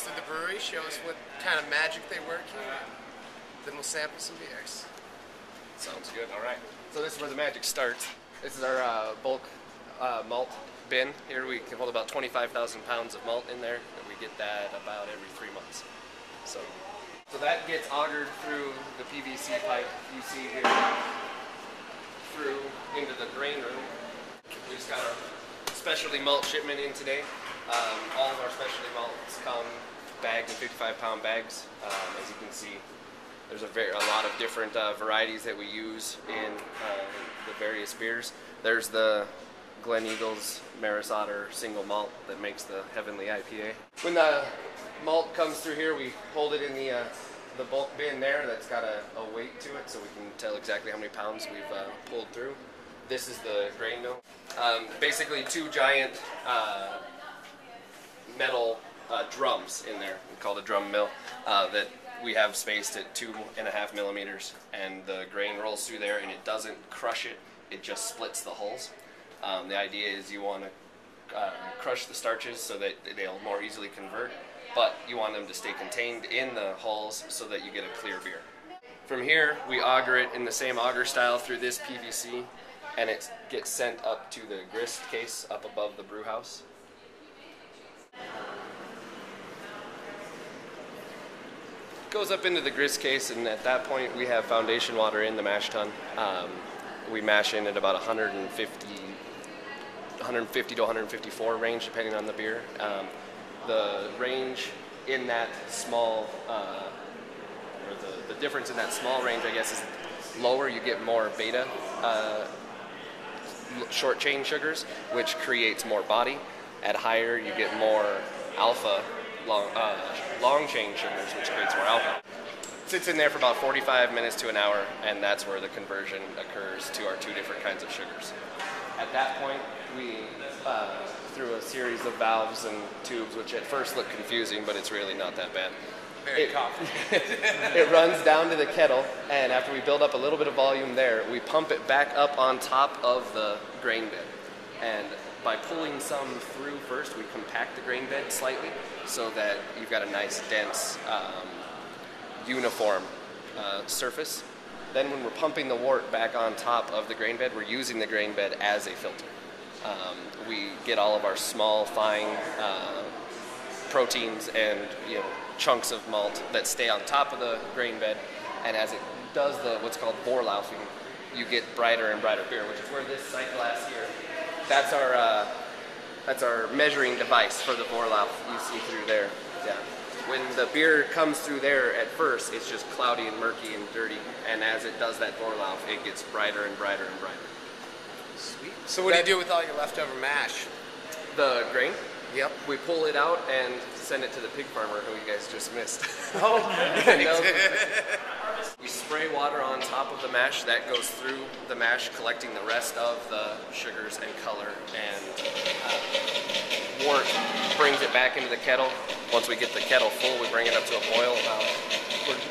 us through the brewery, show us what kind of magic they work here. Then we'll sample some beers. Sounds good. All right. So this is where the magic starts. This is our bulk malt bin. Here we can hold about 25,000 pounds of malt in there, and we get that about every 3 months. So that gets augured through the PVC pipe you see here, through into the grain room. We just got our specialty malt shipment in today. All of our specialty malts come bagged in 55-pound bags. As you can see, there's a lot of different varieties that we use in the various beers. There's the Glen Eagles Maris Otter single malt that makes the Heavenly IPA. When the malt comes through here, we hold it in the bulk bin there. That's got a weight to it, so we can tell exactly how many pounds we've pulled through. This is the grain mill. Basically 2 giant metal drums in there, called a drum mill, that we have spaced at 2.5 millimeters, and the grain rolls through there, and it doesn't crush it, it just splits the hulls. The idea is you want to crush the starches so that they'll more easily convert, but you want them to stay contained in the hulls so that you get a clear beer. From here, we auger it in the same auger style through this PVC, and it gets sent up to the grist case up above the brew house. Goes up into the grist case, and at that point we have foundation water in the mash tun. We mash in at about 150 to 154 range, depending on the beer. The range in that small, or the difference in that small range, I guess, is lower you get more beta short chain sugars, which creates more body. At higher you get more alpha long chain sugars, which creates more alpha. Sits in there for about 45 minutes to an hour, and that's where the conversion occurs to our 2 different kinds of sugars. At that point, we through a series of valves and tubes, which at first look confusing, but it's really not that bad. Very complicated. It runs down to the kettle, and after we build up a little bit of volume there, we pump it back up on top of the grain bed. And by pulling some through first, we compact the grain bed slightly so that you've got a nice, dense, uniform surface. Then when we're pumping the wort back on top of the grain bed, we're using the grain bed as a filter. We get all of our small, fine proteins and chunks of malt that stay on top of the grain bed, and as it does what's called vorlaufing, you get brighter and brighter beer, which is where this sight glass here, that's our measuring device for the vorlauf you see through there. Yeah. When the beer comes through there at first, it's just cloudy and murky and dirty, and as it does that vorlauf, it gets brighter and brighter and brighter. Sweet. So what do you do with all your leftover mash? The grain? Yep. We pull it out and send it to the pig farmer who you guys just missed. Oh, We spray water on top of the mash. That goes through the mash, collecting the rest of the sugars and color, and wort brings it back into the kettle. Once we get the kettle full, we bring it up to a boil.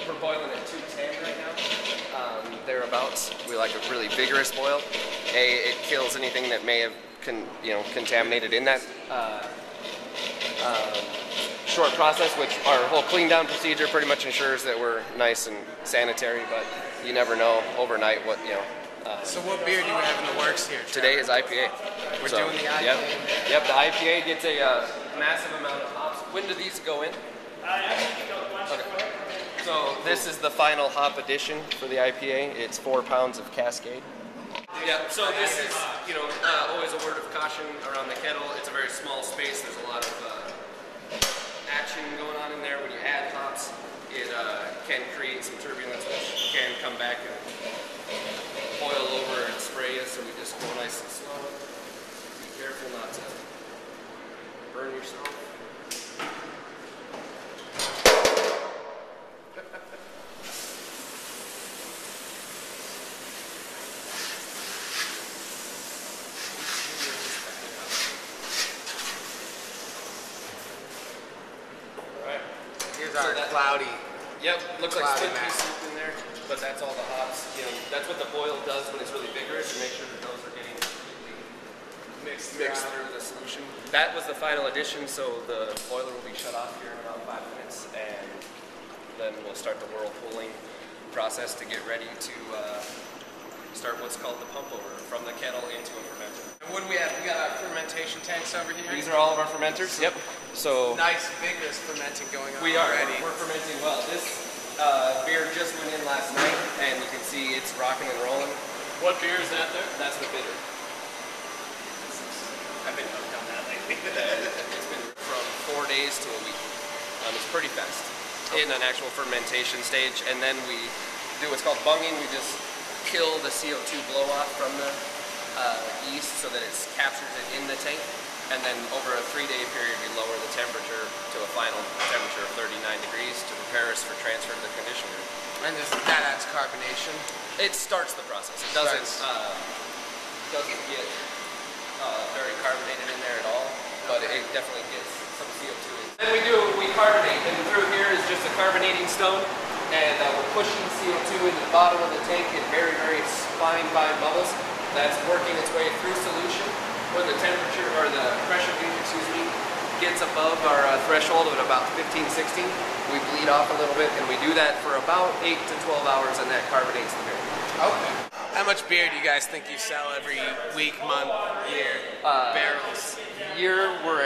We're boiling at 210 right now, thereabouts. We like a really vigorous boil. It kills anything that may have contaminated in that short process, which our whole clean down procedure pretty much ensures that we're nice and sanitary, but you never know overnight what, So what beer do you have in the works here, Trevor? Today is IPA. We're doing the IPA. Yep, the IPA gets a massive amount of hops. When do these go in? Okay. So this is the final hop addition for the IPA. It's 4 pounds of Cascade. Yeah, so this is, always a word of caution around the kettle. It's a very small space. There's a lot of action going on in there. When you add hops, it can create some turbulence, which can come back and boil over and spray you, so we just go nice and slow. Be careful not to burn yourself. Here's our cloudy. Yep, looks like cloudy split pea mash. soup in there, but that's all the hops. That's what the boil does when it's really vigorous, to make sure that those are getting completely mixed through the solution. That was the final addition, so the boiler will be shut off here in about 5 minutes, and then we'll start the whirlpooling process to get ready to start what's called the pump over from the kettle into a fermenter. And what do we have? We got our fermentation tanks over here. These are all of our fermenters. Yep. So nice, vigorous fermenting going on. We are. Already. We're fermenting well. This beer just went in last night, and you can see it's rocking and rolling. What beer is that there? That's the bitter. I've been hooked on that lately. It's been from 4 days to a week. It's pretty fast in an actual fermentation stage, and then we do what's called bunging. We just kill the CO2 blow off from the yeast so that it captures it in the tank, and then over a 3-day period we lower the temperature to a final temperature of 39 degrees to prepare us for transfer to the condition room. And that adds carbonation? It starts the process. It doesn't get very carbonated in there at all, but it definitely gets some CO2 in. Then we carbonate, and through here is just a carbonating stone, and we're pushing CO2 into the bottom of the tank in very, very fine bubbles. That's working its way through solution. When the temperature, or the pressure gauge, gets above our threshold of about 15, 16, we bleed off a little bit, and we do that for about 8 to 12 hours, and that carbonates the beer. Okay. How much beer do you guys think you sell every week, month, year? Barrels? Year, we're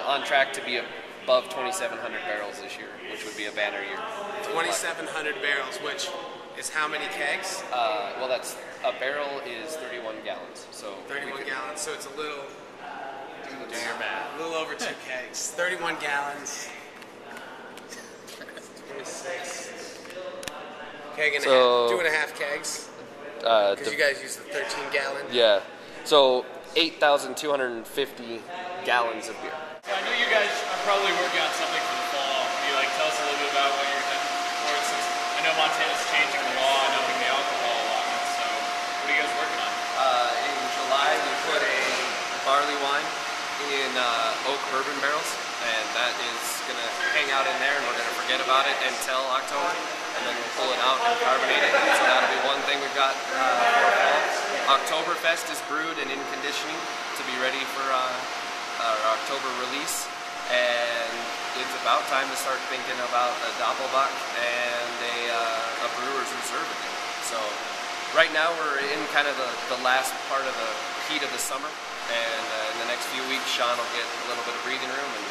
on track to be above 2,700 barrels this year, which would be a banner year. 2,700 barrels, which is how many kegs? Well, a barrel is 31 gallons. So 31 gallons, so it's a little... Do your math. A little over 2 kegs. 31 gallons. 26. Keg and a half. 2.5 kegs. Because you guys use the 13 gallon. Yeah. So 8,250 gallons of beer. So I know you guys are probably working on something for the fall. Can you tell us a little bit about what you're heading towards? Since I know Montana's changing the law and upping the alcohol allotment. So what are you guys working on? In July we put a barley wine in oak bourbon barrels, and that is going to hang out in there, and we're going to forget about it until October, and then we'll pull it out and carbonate it. So that'll be one thing we've got for fall. Oktoberfest is brewed and in conditioning to be ready for our October release, and it's about time to start thinking about a Doppelbock and a brewer's reserve again. So right now we're in kind of the last part of the heat of the summer, and in the next few weeks Sean will get a little bit of breathing room, and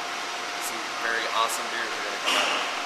some very awesome beers are going to come out.